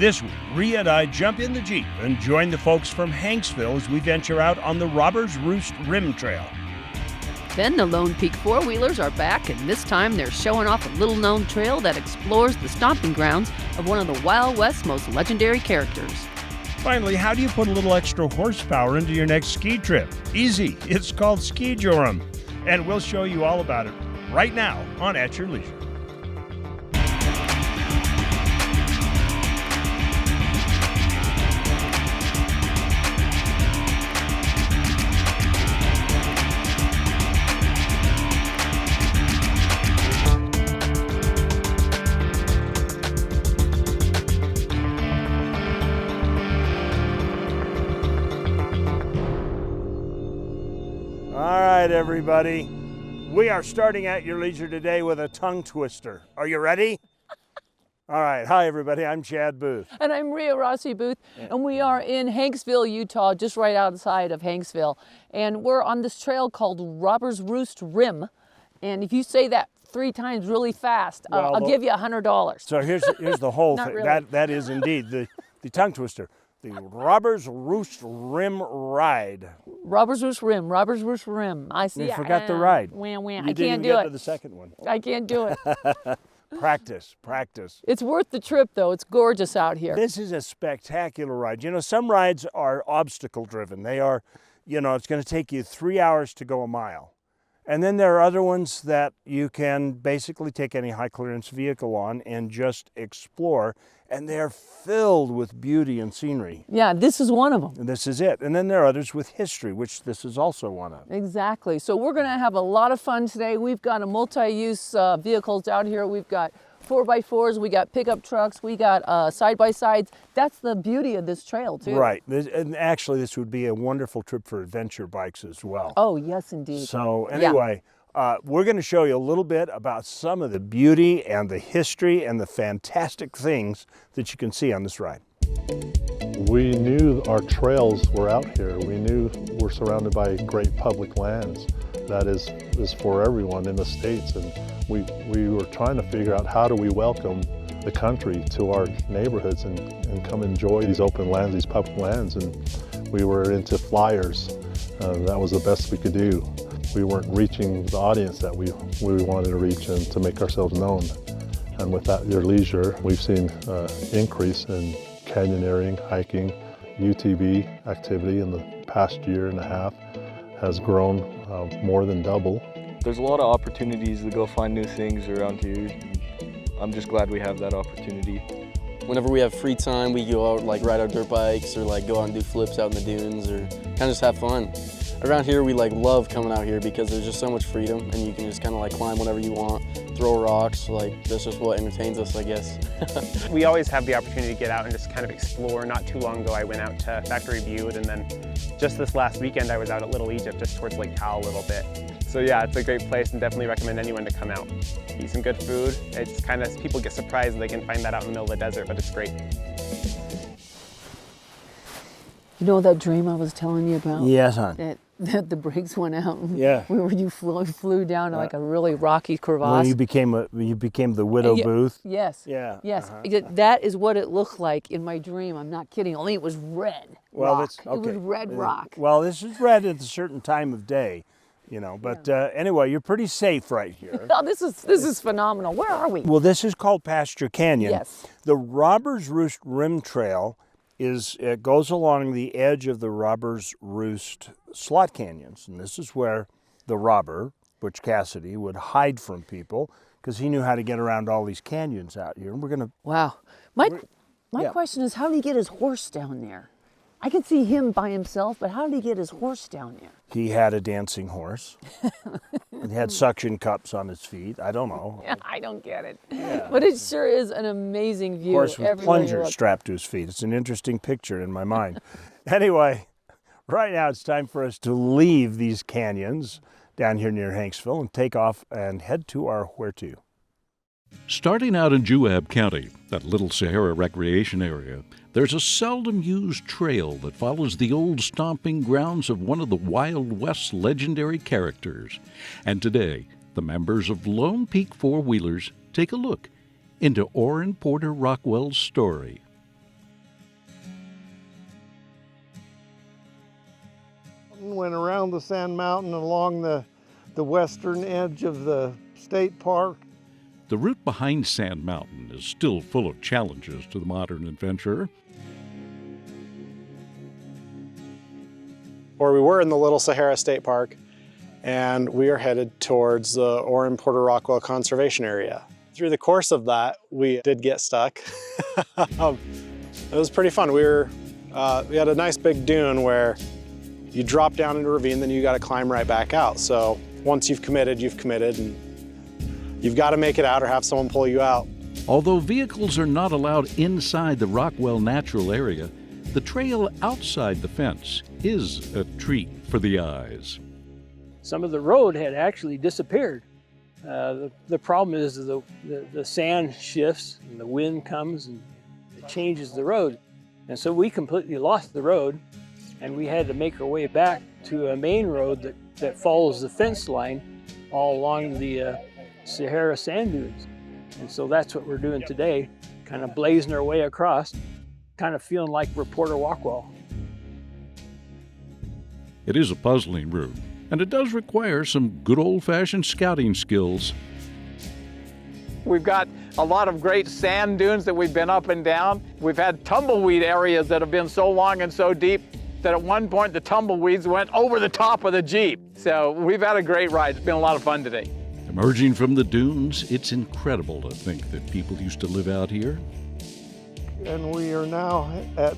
This week, Rhea and I jump in the Jeep and join the folks from Hanksville as we venture out on the Robbers Roost Rim Trail. Then the Lone Peak four-wheelers are back, and this time they're showing off a little-known trail that explores the stomping grounds of one of the Wild West's most legendary characters. Finally, how do you put a little extra horsepower into your next ski trip? Easy. It's called Skijoring, and we'll show you all about it right now on At Your Leisure. All right, everybody. We are starting At Your Leisure today with a tongue twister. Are you ready? All right. Hi, everybody. I'm Chad Booth. And I'm Rhea Rossi Booth, and we are in Hanksville, Utah, just right outside of Hanksville. And we're on this trail called Robbers Roost Rim. And if you say that 3 times really fast, I'll give you $100. So here's the whole thing. Really. That is indeed the tongue twister. The Robbers Roost Rim Ride. Robbers Roost Rim, Robbers Roost Rim. I see. You forgot the ride. Wham, wham. You I didn't can't even do get it. to the second one. I can't do it. Practice. It's worth the trip, though. It's gorgeous out here. This is a spectacular ride. You know, some rides are obstacle driven. They are, it's going to take you 3 hours to go a mile. And then there are other ones that you can basically take any high clearance vehicle on and just explore. And they're filled with beauty and scenery. Yeah, this is one of them. And this is it. And then there are others with history, which this is also one of. Exactly. So we're going to have a lot of fun today. We've got a multi-use vehicles out here. We've got 4x4s, we got pickup trucks, we got side-by-sides. That's the beauty of this trail, too. Right. And actually, this would be a wonderful trip for adventure bikes as well. Oh, yes, indeed. So anyway, we're going to show you a little bit about some of the beauty and the history and the fantastic things that you can see on this ride. We knew our trails were out here. We knew we're surrounded by great public lands that is for everyone in the States. And we were trying to figure out how do we welcome the country to our neighborhoods and come enjoy these open lands, these public lands. And we were into flyers. That was the best we could do. We weren't reaching the audience that we wanted to reach and to make ourselves known. And with At Your Leisure, we've seen increase in canyoneering, hiking, UTV activity in the past year and a half has grown more than double. There's a lot of opportunities to go find new things around here. I'm just glad we have that opportunity. Whenever we have free time, we go out, ride our dirt bikes or go out and do flips out in the dunes or kind of just have fun. Around here, we love coming out here because there's just so much freedom and you can just kind of climb whenever you want, throw rocks, that's just what entertains us, I guess. We always have the opportunity to get out and just kind of explore. Not too long ago, I went out to Factory Butte, and then just this last weekend, I was out at Little Egypt, just towards Lake Powell a little bit. So yeah, it's a great place and definitely recommend anyone to come out. Eat some good food. It's kind of, people get surprised they can find that out in the middle of the desert, but it's great. You know that dream I was telling you about? Yes, hon. That the brakes went out. Yeah. You flew down a really rocky crevasse. Well, you became the Widow Booth. Yes. Yeah. Yes. That is what it looked like in my dream. I'm not kidding. Only it was red rock. It was red rock. Well, this is red at a certain time of day, But anyway, you're pretty safe right here. Oh, this is phenomenal. Where are we? Well, this is called Pasture Canyon. Yes. The Robbers Roost Rim Trail it goes along the edge of the Robbers Roost slot canyons, and this is where the robber, Butch Cassidy, would hide from people because he knew how to get around all these canyons out here. And we're gonna. Wow. My question is, how did he get his horse down there? I could see him by himself, but how did he get his horse down there? He had a dancing horse. He had suction cups on his feet. I don't know. I don't get it. Yeah. But it sure is an amazing view. Horse with plungers strapped to his feet. It's an interesting picture in my mind. Anyway, right now it's time for us to leave these canyons down here near Hanksville and take off and head to our where to. Starting out in Juab County, that Little Sahara Recreation area, there's a seldom used trail that follows the old stomping grounds of one of the Wild West's legendary characters. And today, the members of Lone Peak Four-Wheelers take a look into Orrin Porter Rockwell's story. mountain, went around the sand mountain along the western edge of the state park. The route behind Sand Mountain is still full of challenges to the modern adventurer. Or we were in the Little Sahara State Park, and we are headed towards the Orrin Porter Rockwell Conservation Area. Through the course of that, we did get stuck. It was pretty fun. We had a nice big dune where you drop down into a ravine, then you got to climb right back out. So once you've committed, and you've got to make it out or have someone pull you out. Although vehicles are not allowed inside the Rockwell Natural Area, the trail outside the fence is a treat for the eyes. Some of the road had actually disappeared. The problem is the sand shifts and the wind comes and it changes the road. And so we completely lost the road, and we had to make our way back to a main road that follows the fence line all along the Sahara sand dunes. And so that's what we're doing today, kind of blazing our way across, kind of feeling like we're Porter Rockwell. It is a puzzling route, and it does require some good old-fashioned scouting skills. We've got a lot of great sand dunes that we've been up and down. We've had tumbleweed areas that have been so long and so deep that at one point the tumbleweeds went over the top of the Jeep. So we've had a great ride. It's been a lot of fun today. Emerging from the dunes, it's incredible to think that people used to live out here. And we are now at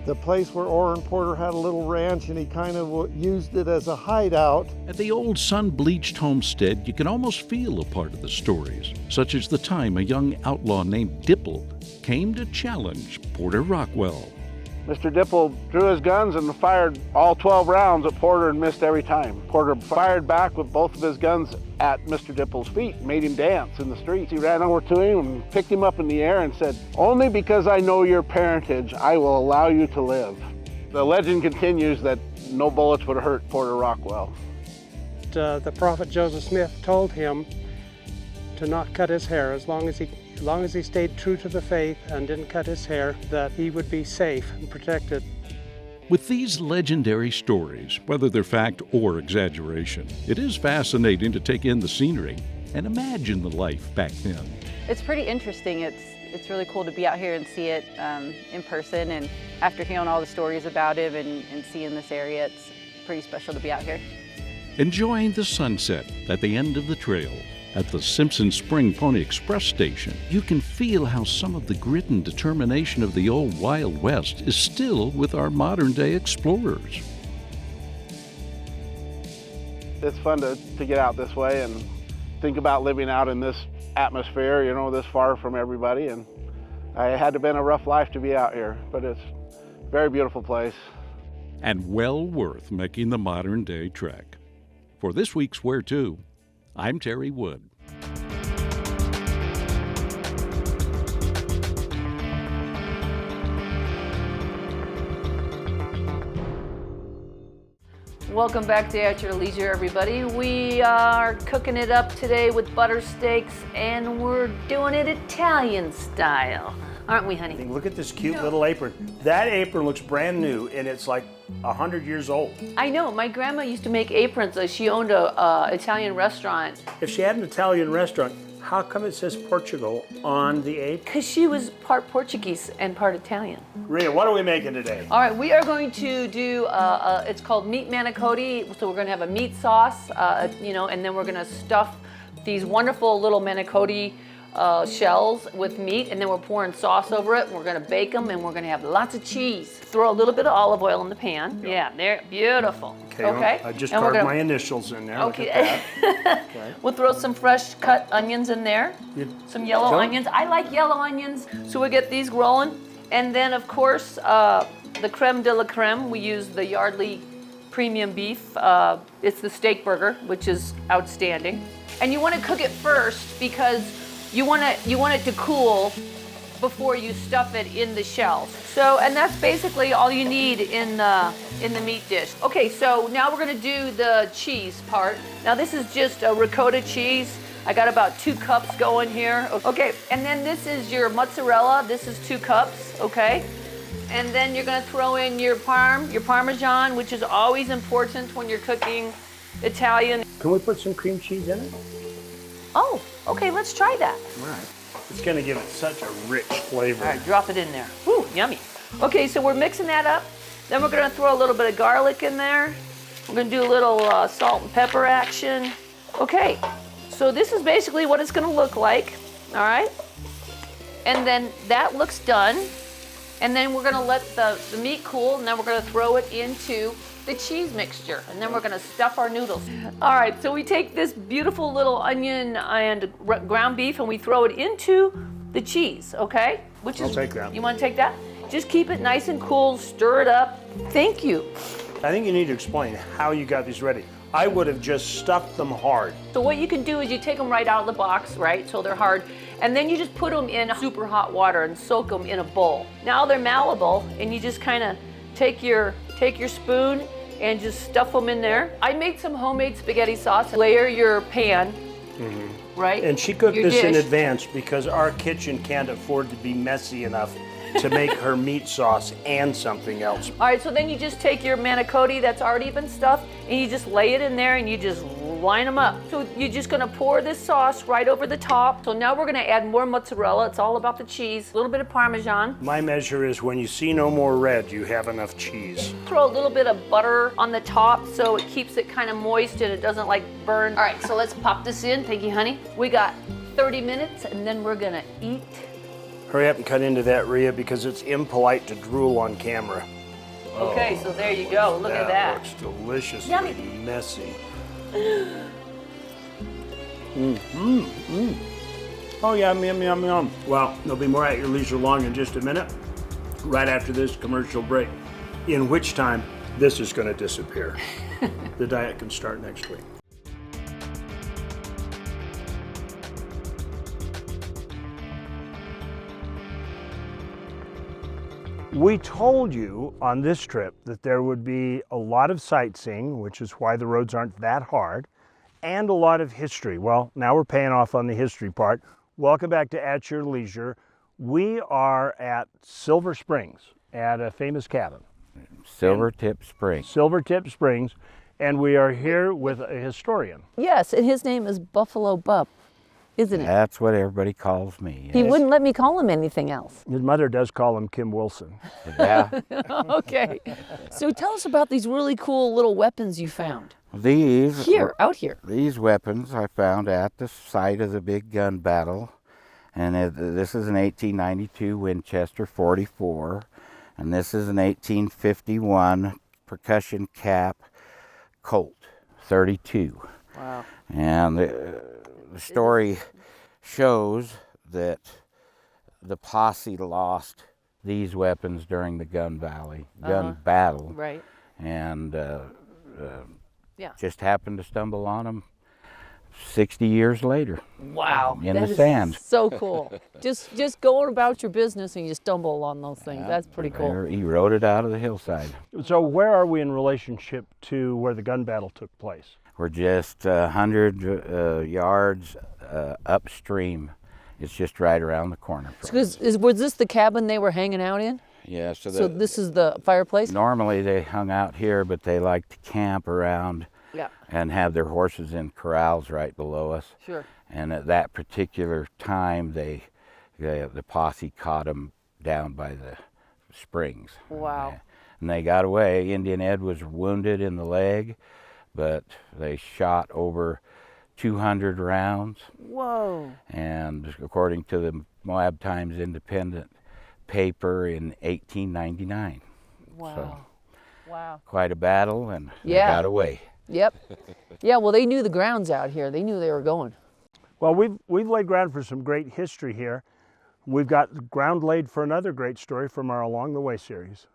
the place where Orrin Porter had a little ranch, and he kind of used it as a hideout. At the old sun-bleached homestead, you can almost feel a part of the stories, such as the time a young outlaw named Dipple came to challenge Porter Rockwell. Mr. Dipple drew his guns and fired all 12 rounds at Porter and missed every time. Porter fired back with both of his guns at Mr. Dipple's feet, made him dance in the streets. He ran over to him and picked him up in the air and said, "Only because I know your parentage, I will allow you to live." The legend continues that no bullets would hurt Porter Rockwell. The prophet Joseph Smith told him to not cut his hair as long as he stayed true to the faith and didn't cut his hair, that he would be safe and protected. With these legendary stories, whether they're fact or exaggeration, it is fascinating to take in the scenery and imagine the life back then. It's pretty interesting. It's really cool to be out here and see it in person, and after hearing all the stories about him and seeing this area, it's pretty special to be out here. Enjoying the sunset at the end of the trail. At the Simpson Spring Pony Express station, you can feel how some of the grit and determination of the old Wild West is still with our modern-day explorers. It's fun to get out this way and think about living out in this atmosphere, you know, this far from everybody. And it had to have been a rough life to be out here, but it's a very beautiful place. And well worth making the modern-day trek. For this week's Where To, I'm Terry Wood. Welcome back to At Your Leisure, everybody. We are cooking it up today with butter steaks, and we're doing it Italian style. Aren't we, honey? Look at this cute little apron. That apron looks brand new, and it's like 100 years old. I know. My grandma used to make aprons. She owned a Italian restaurant. If she had an Italian restaurant, how come it says Portugal on the apron? Because she was part Portuguese and part Italian. Rita, what are we making today? All right, we are going to do, it's called meat manicotti. So we're going to have a meat sauce, and then we're going to stuff these wonderful little manicotti shells with meat, and then we're pouring sauce over it. We're going to bake them, and we're going to have lots of cheese. Throw a little bit of olive oil in the pan. Yeah, there, beautiful. Okay. I just carved my initials in there. Okay. Look at that. Okay. We'll throw some fresh cut onions in there. Some yellow onions. I like yellow onions. So we get these rolling, and then of course the creme de la creme. We use the Yardley premium beef. It's the steak burger, which is outstanding. And you want to cook it first because you want it to cool before you stuff it in the shells. So, and that's basically all you need in the meat dish. Okay, so now we're gonna do the cheese part. Now this is just a ricotta cheese. I got about 2 cups going here. Okay, and then this is your mozzarella. This is 2 cups, okay? And then you're gonna throw in your Parmesan, which is always important when you're cooking Italian. Can we put some cream cheese in it? Oh, okay, let's try that. All right. It's gonna give it such a rich flavor. All right, drop it in there. Whew, yummy. Okay, so we're mixing that up. Then we're gonna throw a little bit of garlic in there. We're gonna do a little salt and pepper action. Okay, so this is basically what it's gonna look like, all right? And then that looks done. And then we're gonna let the meat cool, and then we're gonna throw it into the cheese mixture, and then we're gonna stuff our noodles. All right, so we take this beautiful little onion and ground beef, and we throw it into the cheese, okay? I'll take that. You wanna take that? Just keep it nice and cool, stir it up. Thank you. I think you need to explain how you got these ready. I would have just stuffed them hard. So what you can do is you take them right out of the box, right? So they're hard. And then you just put them in super hot water and soak them in a bowl. Now they're malleable, and you just kind of take your spoon and just stuff them in there. I made some homemade spaghetti sauce. Layer your pan, right? And she cooked Your this in dish. advance because our kitchen can't afford to be messy enough to make her meat sauce and something else. All right, so then you just take your manicotti that's already been stuffed, and you just lay it in there, and you just line them up. So you're just gonna pour this sauce right over the top. So now we're gonna add more mozzarella. It's all about the cheese. A little bit of Parmesan. My measure is when you see no more red, you have enough cheese. Throw a little bit of butter on the top so it keeps it kind of moist and it doesn't like burn. All right, so let's pop this in. Thank you, honey. We got 30 minutes, and then we're gonna eat. Hurry up and cut into that, Rhea, because it's impolite to drool on camera. Okay, so there you go. Look at that. Looks deliciously Yummy. messy. Oh, yum, yum, yum, yum. Well, there'll be more at your leisure long in just a minute, right after this commercial break, in which time this is going to disappear. The diet can start next week. We told you on this trip that there would be a lot of sightseeing, which is why the roads aren't that hard, and a lot of history. Well, now we're paying off on the history part. Welcome back to At Your Leisure. We are at Silver Springs at a famous cabin. Silvertip Springs. Silvertip Springs, and we are here with a historian. Yes, and his name is Buffalo Bub, isn't it? That's what everybody calls me. He wouldn't let me call him anything else. His mother does call him Kim Wilson. Yeah. Okay. So tell us about these really cool little weapons you found. These out here. These weapons I found at the site of the big gun battle, and this is an 1892 Winchester 44, and this is an 1851 percussion cap Colt 32. Wow. And the story shows that the posse lost these weapons during the gun battle. Right. And yeah. just happened to stumble on them 60 years later. Wow. In that the is sand. So cool. just going about your business and you stumble on those things. That's pretty cool. He rode it out of the hillside. So where are we in relationship to where the gun battle took place? We're just 100 yards upstream. It's just right around the corner. Was this the cabin they were hanging out in? Yeah. So this is the fireplace? Normally they hung out here, but they like to camp around and have their horses in corrals right below us. Sure. And at that particular time, the posse caught them down by the springs. Wow. And they got away. Indian Ed was wounded in the leg, but they shot over 200 rounds. Whoa. And according to the Moab Times Independent paper in 1899. Wow. So, wow. Quite a battle, and they got away. Yep. Yeah, well, they knew the grounds out here. They knew they were going. Well, we've laid ground for some great history here. We've got ground laid for another great story from our Along the Way series.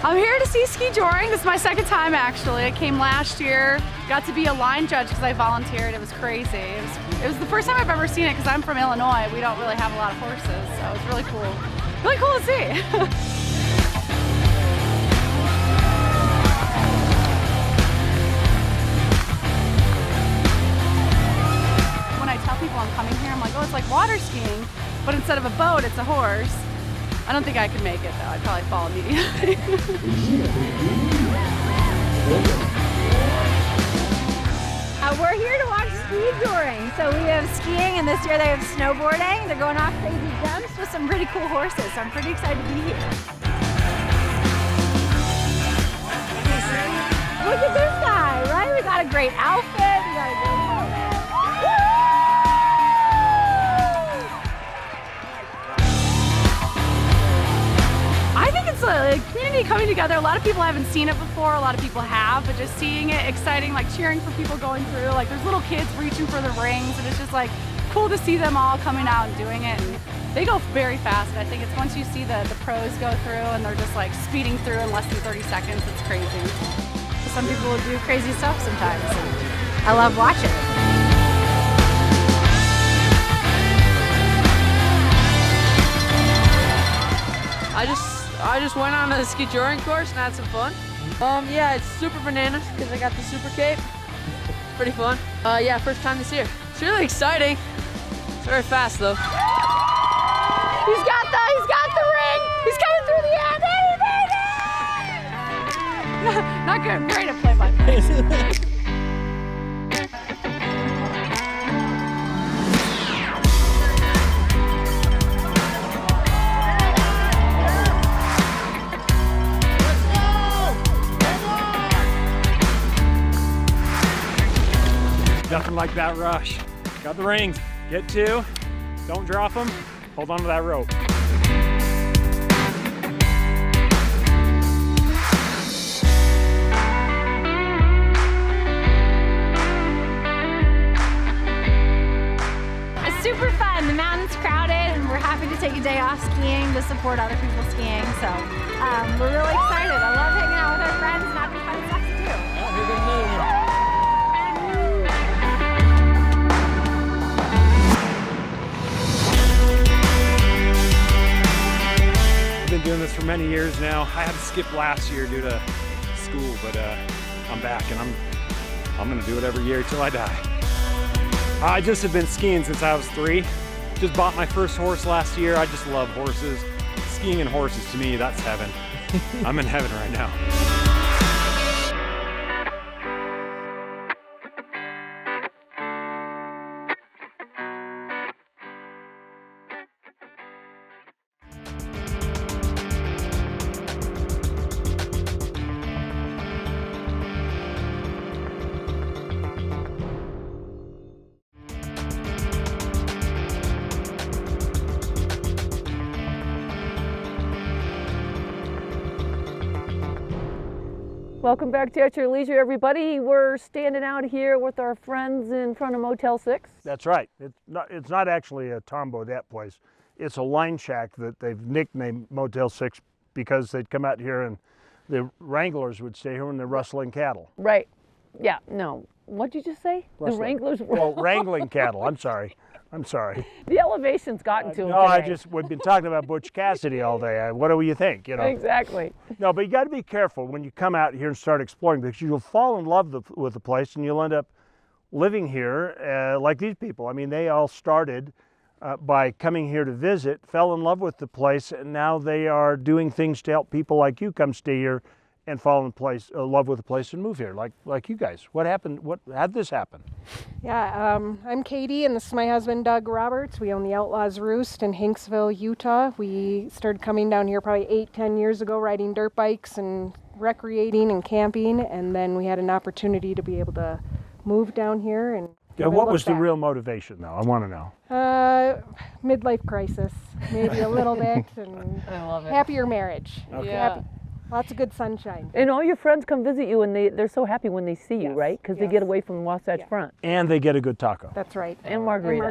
I'm here to see Skijoring. This is my second time actually. I came last year, got to be a line judge because I volunteered. It was crazy. It was the first time I've ever seen it because I'm from Illinois. We don't really have a lot of horses, so it's really cool. Really cool to see. have a boat, it's a horse. I don't think I could make it though. I'd probably fall immediately. We're here to watch Skijoring. So we have skiing, and this year they have snowboarding. They're going off crazy jumps with some pretty cool horses. So I'm pretty excited to be here. Look at this guy, right? We got a great outfit. We got a great helmet. I think it's a community coming together. A lot of people haven't seen it before, a lot of people have, but just seeing it, exciting, like cheering for people going through. Like there's little kids reaching for the rings, and it's just like cool to see them all coming out and doing it. And they go very fast, and I think it's once you see the pros go through and they're just like speeding through in less than 30 seconds, it's crazy. Some people will do crazy stuff sometimes, and I love watching it. I just went on a Skijoring course and had some fun. Yeah, it's super bananas because I got the super cape. It's pretty fun. Yeah, first time this year. It's really exciting. It's very fast though. He's got the ring. He's coming through the end. Not good, great at play-by-play. Nothing like that rush. Got the rings. Get two. Don't drop them. Hold on to that rope. It's super fun. The mountain's crowded, and we're happy to take a day off skiing to support other people skiing. So we're really excited. I love hanging out with our friends and having fun stuff to do. I've been doing this for many years now. I had to skip last year due to school, but I'm back, and I'm gonna do it every year till I die. I just have been skiing since I was 3. Just bought my first horse last year. I just love horses. Skiing and horses, to me, that's heaven. I'm in heaven right now. Welcome back to At Your Leisure, everybody. We're standing out here with our friends in front of Motel 6. That's right. It's not actually a Tom Bodette place. It's a line shack that they've nicknamed Motel 6 because they'd come out here and the wranglers would stay here when they're rustling cattle. Right. Yeah, no. What'd you just say? Rustling. The wranglers were... Well, wrangling cattle. I'm sorry. The elevation's gotten to him today. We've been talking about Butch Cassidy all day. What do you think? You know? Exactly. No, but you got to be careful when you come out here and start exploring because you'll fall in love with the place and you'll end up living here like these people. I mean, they all started by coming here to visit, fell in love with the place, and now they are doing things to help people like you come stay here and fall in love with the place and move here, like you guys. What happened? How'd this happen? Yeah, I'm Katie, and this is my husband, Doug Roberts. We own the Outlaws Roost in Hanksville, Utah. We started coming down here probably 8-10 years ago, riding dirt bikes and recreating and camping, and then we had an opportunity to be able to move down here. And Yeah, what was the real motivation, though? I want to know. Midlife crisis, maybe a little bit, and I love it. Happier marriage. Okay. Yeah. Lots of good sunshine. And all your friends come visit you, and they're so happy when they see you, right? Because they get away from the Wasatch Front. And they get a good taco. That's right. And margarita.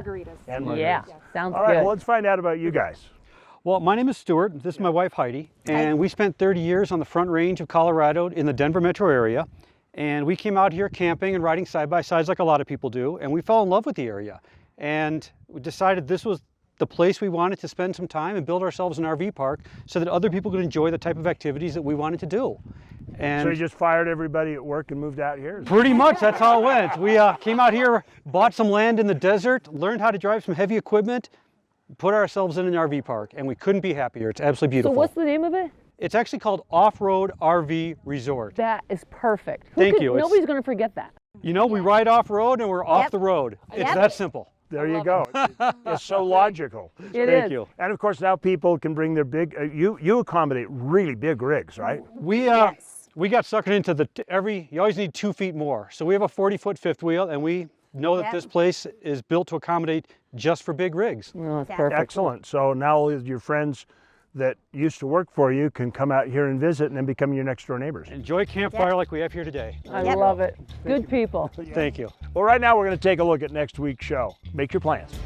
And margaritas. Yeah, sounds All right, good. well, let's find out about you guys. Well, my name is Stuart. This is my wife, Heidi. And we spent 30 years on the Front Range of Colorado in the Denver metro area. And we came out here camping and riding side-by-sides like a lot of people do. And we fell in love with the area. And we decided this was the place we wanted to spend some time and build ourselves an RV park so that other people could enjoy the type of activities that we wanted to do. And so you just fired everybody at work and moved out here? Pretty much, that's how it went. We came out here, bought some land in the desert, learned how to drive some heavy equipment, put ourselves in an RV park, and we couldn't be happier. It's absolutely beautiful. So what's the name of it? It's actually called Off-Road RV Resort. That is perfect. Thank you. Nobody's going to forget that. You know, we ride off-road and we're off the road. It's that simple. There you go. It's so logical. Thank you. And of course now people can bring their big, you accommodate really big rigs, right? We got suckered into you always need 2 feet more. So we have a 40-foot fifth wheel, and we know that this place is built to accommodate just for big rigs. Oh, that's perfect. Excellent. So now your friends that used to work for you can come out here and visit and then become your next door neighbors. Enjoy campfire like we have here today. I love it. Good people. Thank you. Well, right now we're going to take a look at next week's show. Make your plans.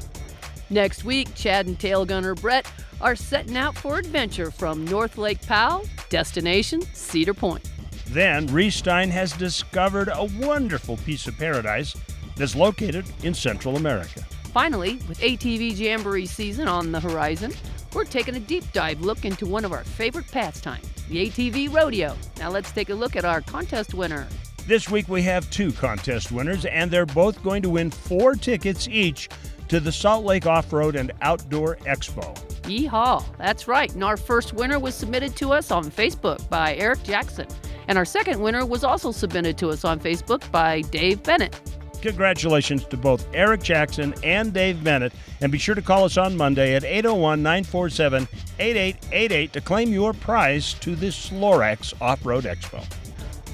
Next week, Chad and tail gunner Brett are setting out for adventure from North Lake Powell, destination Cedar Point. Then Reese Stein has discovered a wonderful piece of paradise that's located in Central America. Finally, with ATV Jamboree season on the horizon, we're taking a deep dive look into one of our favorite pastimes, the ATV rodeo. Now let's take a look at our contest winner. This week we have 2 contest winners, and they're both going to win 4 tickets each to the Salt Lake Off-Road and Outdoor Expo. Yeehaw, that's right. And our first winner was submitted to us on Facebook by Eric Jackson. And our second winner was also submitted to us on Facebook by Dave Bennett. Congratulations to both Eric Jackson and Dave Bennett, and be sure to call us on Monday at 801-947-8888 to claim your prize to the Slorax Off-Road Expo.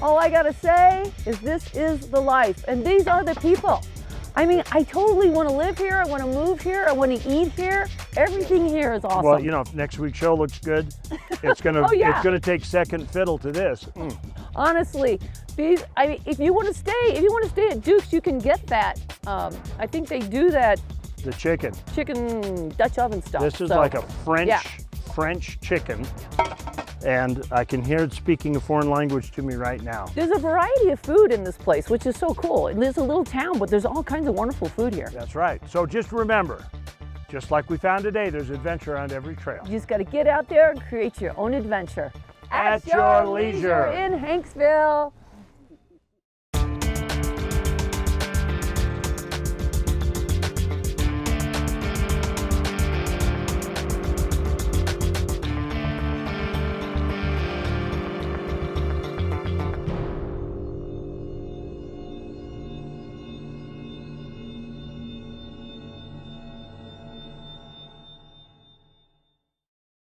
All I gotta say is this is the life, and these are the people. I mean, I totally want to live here, I want to move here, I want to eat here. Everything here is awesome. Well, you know, if next week's show looks good, it's gonna it's gonna take second fiddle to this. Honestly, if you want to stay at Duke's, you can get that. I think they do that. The chicken Dutch oven stuff. This is like a French chicken, and I can hear it speaking a foreign language to me right now. There's a variety of food in this place, which is so cool. And there's a little town, but there's all kinds of wonderful food here. That's right. So just remember, just like we found today, there's adventure around every trail. You just got to get out there and create your own adventure. At your leisure. In Hanksville.